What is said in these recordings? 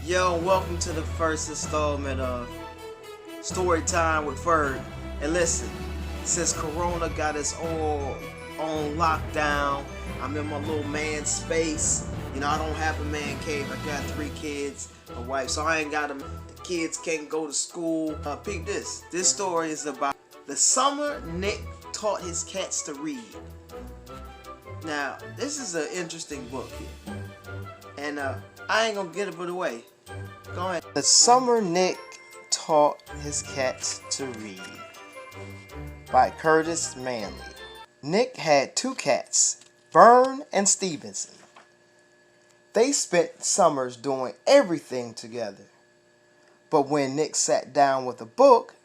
Yo, welcome to the first installment of Story Time with Ferg. And listen, since Corona got us all on lockdown, I'm in my little man space. You know, I don't have a man cave. I got 3 kids, a wife, so I ain't got them. The kids can't go to school. Peep this. This story is about the summer Nick taught his cats to read. Now, this is an interesting book here. And I ain't gonna get it away. Go ahead. The summer Nick taught his cats to read by Curtis Manley. Nick had 2 cats, Vern and Stevenson. They spent summers doing everything together. But when Nick sat down with a book,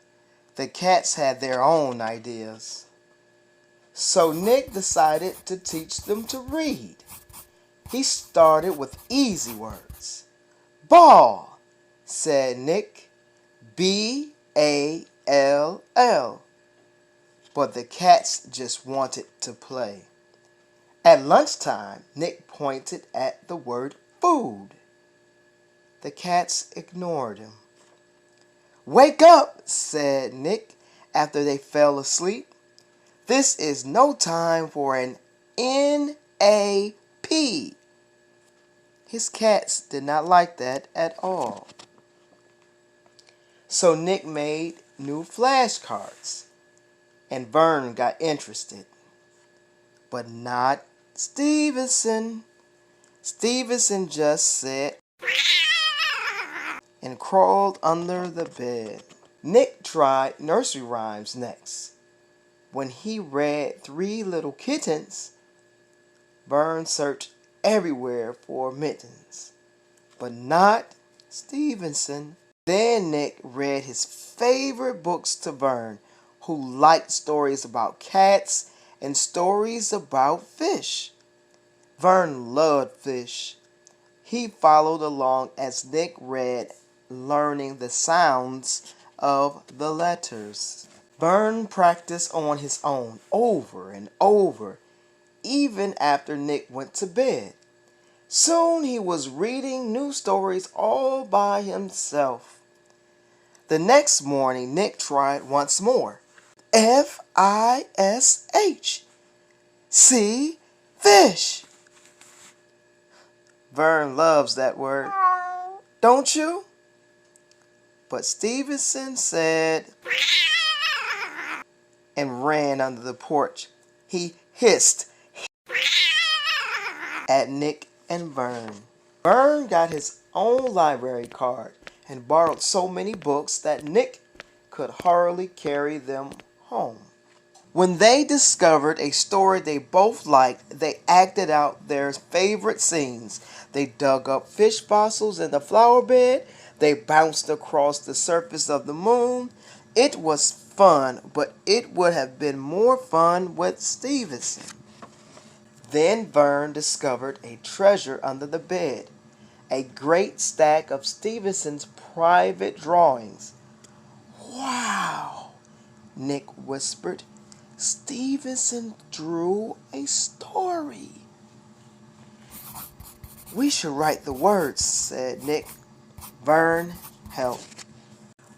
the cats had their own ideas. So Nick decided to teach them to read. He started with easy words. Ball, said Nick. B-A-L-L. But the cats just wanted to play. At lunchtime, Nick pointed at the word food. The cats ignored him. Wake up, said Nick after they fell asleep. This is no time for an N-A-P. His cats did not like that at all. So Nick made new flashcards, and Vern got interested. But not Stevenson. Stevenson just said and crawled under the bed. Nick tried nursery rhymes next. When he read 3 Little Kittens, Vern searched everywhere for mittens, but not Stevenson. Then Nick read his favorite books to Vern, who liked stories about cats and stories about fish. Vern loved fish. He followed along as Nick read, learning the sounds of the letters. Vern practiced on his own over and over, even after Nick went to bed. Soon he was reading new stories all by himself. The next morning, Nick tried once more. F-I-S-H. See? Fish. Vern loves that word. Don't you? But Stevenson said and ran under the porch. He hissed at Nick and Vern. Vern got his own library card and borrowed so many books that Nick could hardly carry them home. When they discovered a story they both liked, they acted out their favorite scenes. They dug up fish fossils in the flower bed. They bounced across the surface of the moon. It was fun, but it would have been more fun with Stevenson. Then Vern discovered a treasure under the bed, a great stack of Stevenson's private drawings. Wow, Nick whispered. Stevenson drew a story. We should write the words, said Nick. Vern helped.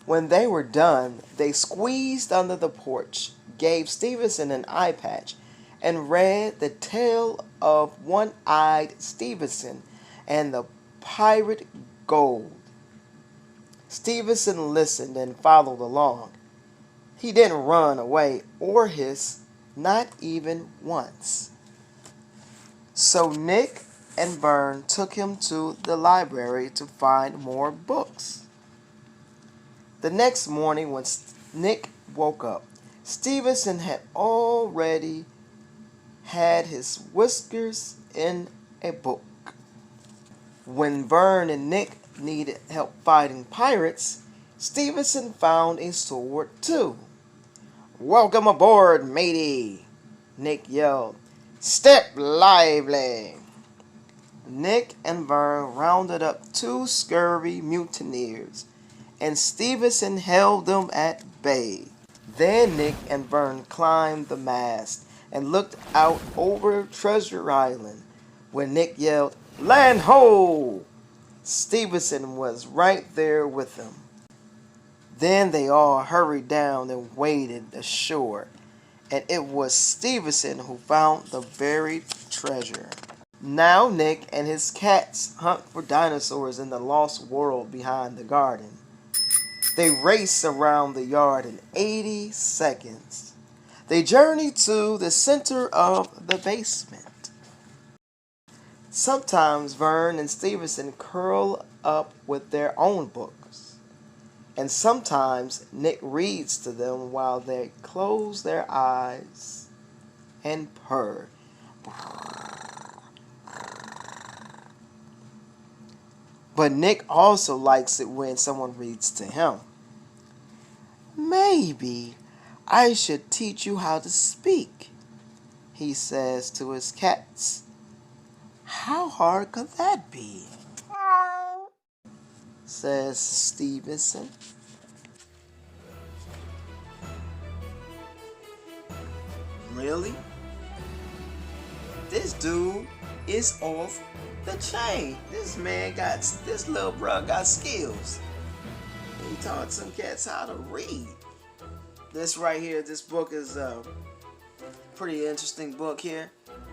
When they were done, they squeezed under the porch, gave Stevenson an eye patch, and read the tale of One-Eyed Stevenson and the Pirate Gold. Stevenson listened and followed along. He didn't run away or hiss, not even once. So Nick and Vern took him to the library to find more books. The next morning when Nick woke up, Stevenson had already had his whiskers in a book. When Vern and Nick needed help fighting pirates, Stevenson found a sword too. Welcome aboard, matey, Nick yelled. Step lively. Nick and Vern rounded up 2 scurvy mutineers, and Stevenson held them at bay. Then Nick and Vern climbed the mast and looked out over Treasure Island when Nick yelled, Land ho! Stevenson was right there with them. Then they all hurried down and waded ashore, and it was Stevenson who found the buried treasure. Now Nick and his cats hunt for dinosaurs in the lost world behind the garden. They race around the yard in 80 seconds. They journey to the center of the basement. Sometimes Vern and Stevenson curl up with their own books. And sometimes Nick reads to them while they close their eyes and purr. But Nick also likes it when someone reads to him. Maybe I should teach you how to speak, he says to his cats. How hard could that be? Says Stevenson. Really? This dude is off the chain. This little bro got skills. He taught some cats how to read. This right here, this book is a pretty interesting book here.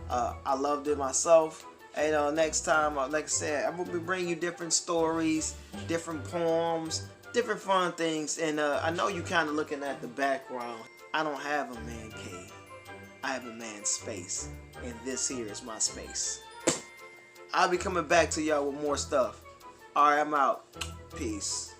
I loved it myself. And next time, like I said, I'm gonna be bringing you different stories, different poems, different fun things. And I know you kind of looking at the background. I don't have a man cave. I have a man space, and this here is my space. I'll be coming back to y'all with more stuff. Alright, I'm out. Peace.